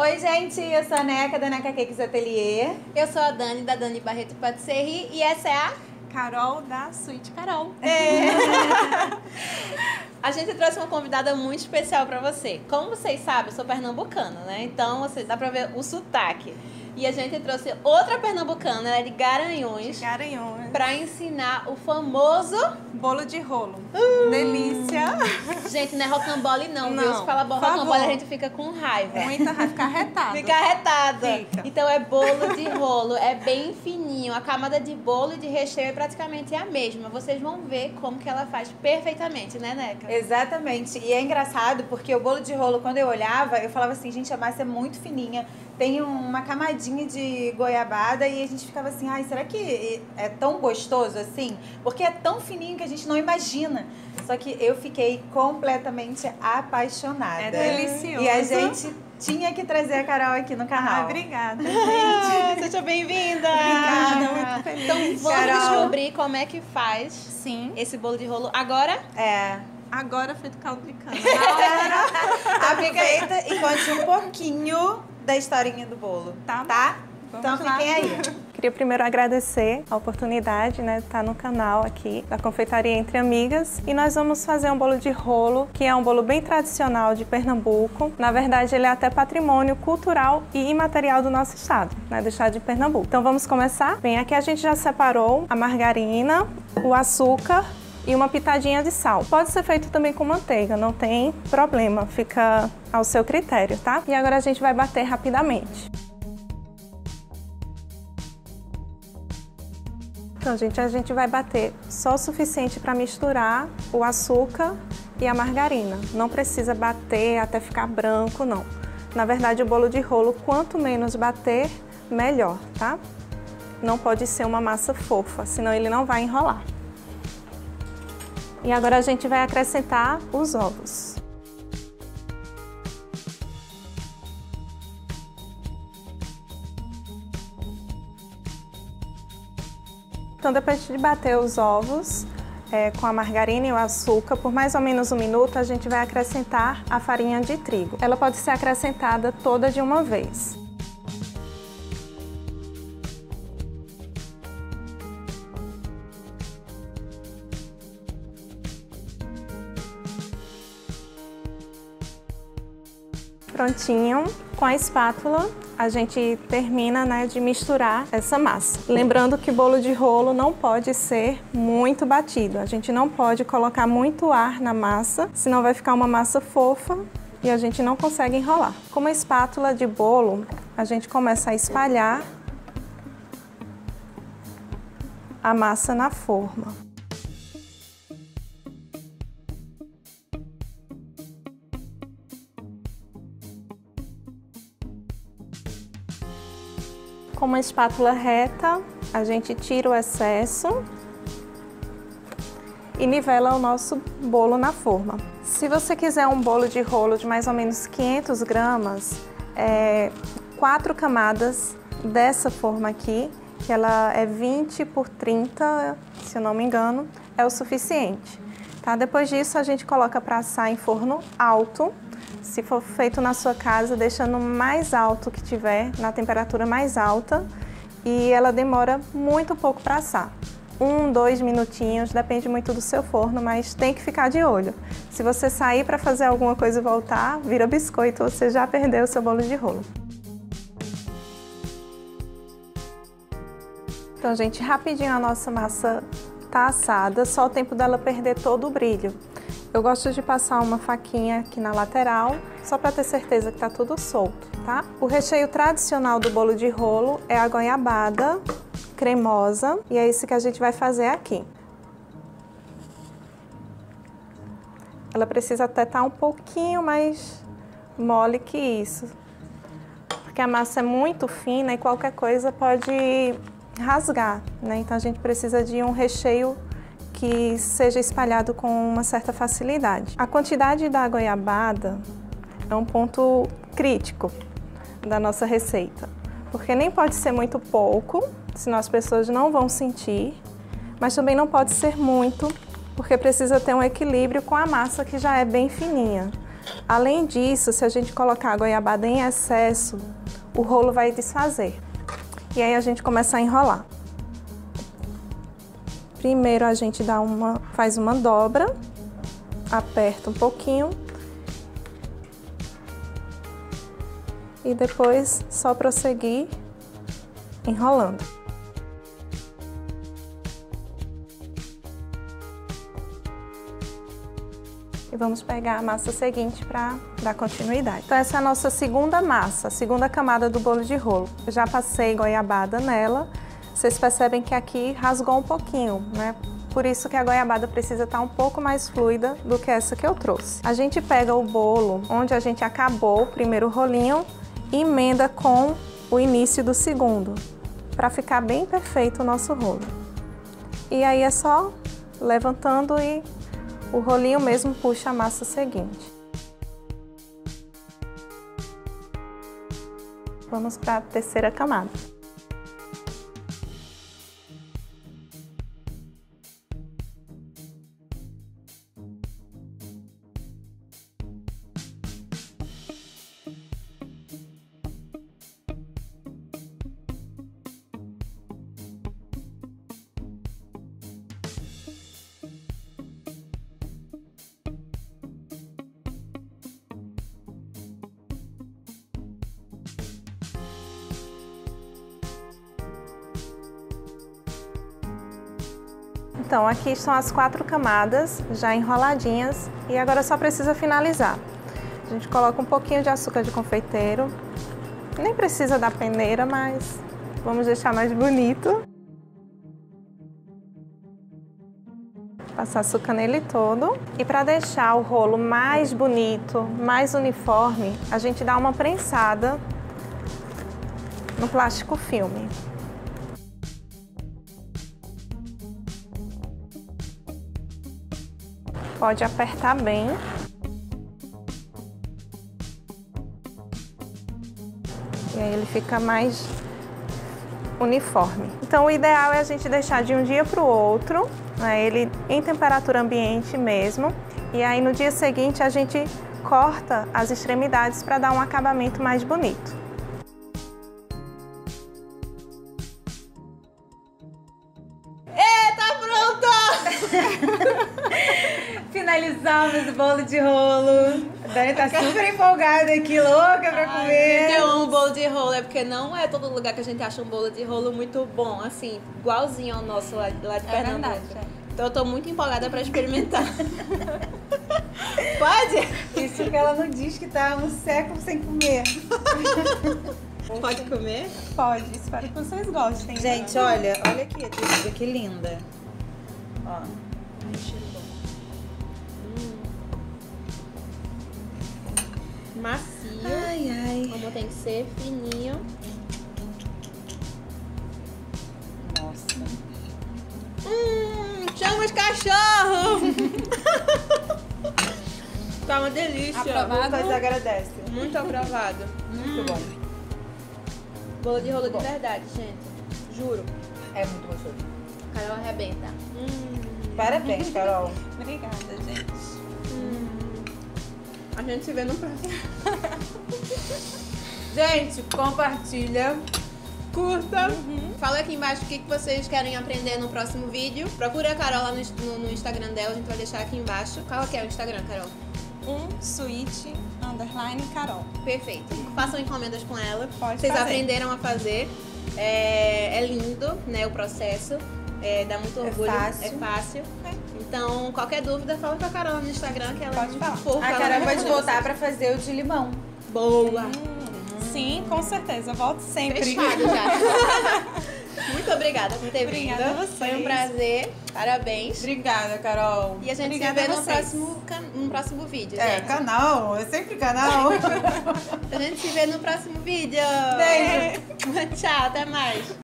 Oi, gente, eu sou a Neca, da Neca Cakes Atelier. Eu sou a Dani, da Dani Barreto Patisserie, e essa é a Carol, da Suíte Carol. A gente trouxe uma convidada muito especial pra você. Como vocês sabem, eu sou pernambucana, né? Então, dá pra ver o sotaque. E a gente trouxe outra pernambucana, ela é de Garanhuns. Pra ensinar o famoso bolo de rolo. Delícia! Gente, não é rocambole não, viu? Se fala rocambole, a gente fica com raiva. Muita raiva, fica arretado. Fica arretada. Fica. Então é bolo de rolo, é bem fininho. A camada de bolo e de recheio é praticamente a mesma. Vocês vão ver como que ela faz perfeitamente, né, Neca? Exatamente. E é engraçado porque o bolo de rolo, quando eu olhava, eu falava assim, gente, a massa é muito fininha. Tem uma camadinha de goiabada e a gente ficava assim, ai, será que é tão gostoso assim? Porque é tão fininho que a gente não imagina. Só que eu fiquei completamente apaixonada. É delicioso. E a gente tinha que trazer a Carol aqui no canal. Obrigada, gente. Seja bem-vinda! Obrigada, muito feliz. Então vamos descobrir como é que faz esse bolo de rolo agora? Agora feito caldo de cana. Aproveita e conte um pouquinho da historinha do bolo, tá? Então fiquem aí. Queria primeiro agradecer a oportunidade, né, de estar no canal aqui da Confeitaria Entre Amigas. E nós vamos fazer um bolo de rolo, que é um bolo bem tradicional de Pernambuco. Na verdade, ele é até patrimônio cultural e imaterial do nosso estado, né, do estado de Pernambuco. Então vamos começar? Bem, aqui a gente já separou a margarina, o açúcar e uma pitadinha de sal. Pode ser feito também com manteiga, não tem problema, fica ao seu critério, tá? E agora a gente vai bater rapidamente. Então, gente, a gente vai bater só o suficiente para misturar o açúcar e a margarina. Não precisa bater até ficar branco, não. Na verdade, o bolo de rolo, quanto menos bater, melhor, tá? Não pode ser uma massa fofa, senão ele não vai enrolar. E agora a gente vai acrescentar os ovos. Então, depois de bater os ovos com a margarina e o açúcar, por mais ou menos 1 minuto, a gente vai acrescentar a farinha de trigo. Ela pode ser acrescentada toda de uma vez. Prontinho, com a espátula a gente termina, né, de misturar essa massa. Lembrando que bolo de rolo não pode ser muito batido, a gente não pode colocar muito ar na massa, senão vai ficar uma massa fofa e a gente não consegue enrolar. Com uma espátula de bolo, a gente começa a espalhar a massa na forma. Com uma espátula reta, a gente tira o excesso e nivela o nosso bolo na forma. Se você quiser um bolo de rolo de mais ou menos 500 gramas, 4 camadas dessa forma aqui, que ela é 20 por 30, se eu não me engano, é o suficiente. Tá? Depois disso, a gente coloca para assar em forno alto. Se for feito na sua casa, deixa no mais alto que tiver, na temperatura mais alta, e ela demora muito pouco para assar. 1, 2 minutinhos, depende muito do seu forno, mas tem que ficar de olho. Se você sair para fazer alguma coisa e voltar, vira biscoito, você já perdeu o seu bolo de rolo. Então, gente, rapidinho a nossa massa tá assada, só o tempo dela perder todo o brilho. Eu gosto de passar uma faquinha aqui na lateral, só para ter certeza que tá tudo solto, tá? O recheio tradicional do bolo de rolo é a goiabada cremosa, e é isso que a gente vai fazer aqui. Ela precisa até estar um pouquinho mais mole que isso, porque a massa é muito fina e qualquer coisa pode rasgar, né? Então a gente precisa de um recheio que seja espalhado com uma certa facilidade. A quantidade da goiabada é um ponto crítico da nossa receita, porque nem pode ser muito pouco, senão as pessoas não vão sentir, mas também não pode ser muito, porque precisa ter um equilíbrio com a massa que já é bem fininha. Além disso, se a gente colocar a goiabada em excesso, o rolo vai desfazer. E aí a gente começa a enrolar. Primeiro a gente faz uma dobra, aperta um pouquinho e depois só prosseguir enrolando. E vamos pegar a massa seguinte para dar continuidade. Então essa é a nossa segunda massa, a segunda camada do bolo de rolo. Eu já passei goiabada nela, vocês percebem que aqui rasgou um pouquinho, né? Por isso que a goiabada precisa estar um pouco mais fluida do que essa que eu trouxe. A gente pega o bolo onde a gente acabou o primeiro rolinho e emenda com o início do segundo, para ficar bem perfeito o nosso rolo. E aí é só levantando e o rolinho mesmo puxa a massa seguinte. Vamos para a terceira camada. Então, aqui estão as 4 camadas já enroladinhas e agora só precisa finalizar. A gente coloca um pouquinho de açúcar de confeiteiro, nem precisa da peneira, mas vamos deixar mais bonito. Passar açúcar nele todo. E para deixar o rolo mais bonito, mais uniforme, a gente dá uma prensada no plástico filme. Pode apertar bem. E aí ele fica mais uniforme. Então o ideal é a gente deixar de um dia para o outro, né, ele em temperatura ambiente mesmo. E aí no dia seguinte a gente corta as extremidades para dar um acabamento mais bonito. Finalizamos o bolo de rolo. A Dani tá super empolgada aqui, louca pra comer. Eu amo bolo de rolo, é porque não é todo lugar que a gente acha um bolo de rolo muito bom, assim, igualzinho ao nosso lá de Pernambuco. Verdade, Então eu tô muito empolgada pra experimentar. Pode? Isso que ela não diz que tá um século sem comer. Pode comer? Pode, espero que vocês gostem. Gente, olha aqui, que linda. Ó. Macio. Ai, ai. Como tem que ser, fininho. Nossa. Chama os cachorros! Tá uma delícia. Aprovado. Mas agradece. Muito aprovado. Muito bom. Bolo de rolo de verdade, gente. Juro. É muito gostoso. Carol arrebenta. Parabéns, Carol. Obrigada, gente. A gente se vê no próximo. Gente, compartilha. Curta. Fala aqui embaixo o que vocês querem aprender no próximo vídeo. Procura a Carol lá no Instagram dela, a gente vai deixar aqui embaixo. Qual que é o Instagram, Carol? _Carol. Perfeito. Façam encomendas com ela. Pode Vocês fazer. aprenderam a fazer. É lindo, né, o processo. Dá muito orgulho. fácil. É fácil. Então, qualquer dúvida, fala com a Carol no Instagram, que ela Pode é muito falar. fofa. A ela Carol vai pode voltar pra fazer o de limão. Boa! Sim, com certeza. Volto sempre. Fechado já. Muito obrigada por ter Obrigada vindo. a vocês. Foi um prazer. Parabéns. Obrigada, Carol. E a gente Obrigada se vê a vocês. no próximo vídeo, É, gente. canal. É sempre canal. A gente se vê no próximo vídeo. Beijo. Tchau, até mais.